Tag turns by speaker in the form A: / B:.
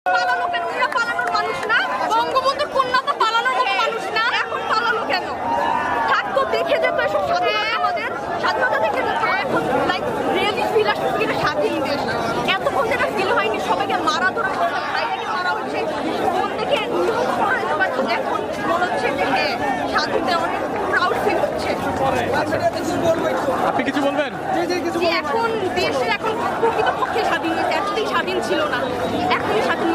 A: পালানো কেন? ওরা পালানোর মানুষ না, বঙ্গবন্ধুর কন্যা তো পালানোর মতো মানুষ না। এখন পালানো কেন? থাকতো দেখে যেত এসব স্বাধীনতা, আমাদের স্বাধীনতা দেখে যেত। এখন লাইক রিয়েলি ফিল আসছে এটা স্বাধীন দেশ। এতক্ষণ যেটা ফিল হয়নি, সবাইকে মারা ধরা হচ্ছে, ভাইটাকে মারা হচ্ছে, ফোন থেকে নিহত করা যেতে পারছে। এখন মনে হচ্ছে যে হ্যাঁ স্বাধীন, অনেক প্রাউড ফিল হচ্ছে।
B: আপনি কিছু বলবেন?
A: যে এখন দেশের এখন প্রকৃতপক্ষে স্বাধীন হয়েছে, এতটাই স্বাধীন ছিল না, এখনই স্বাধীন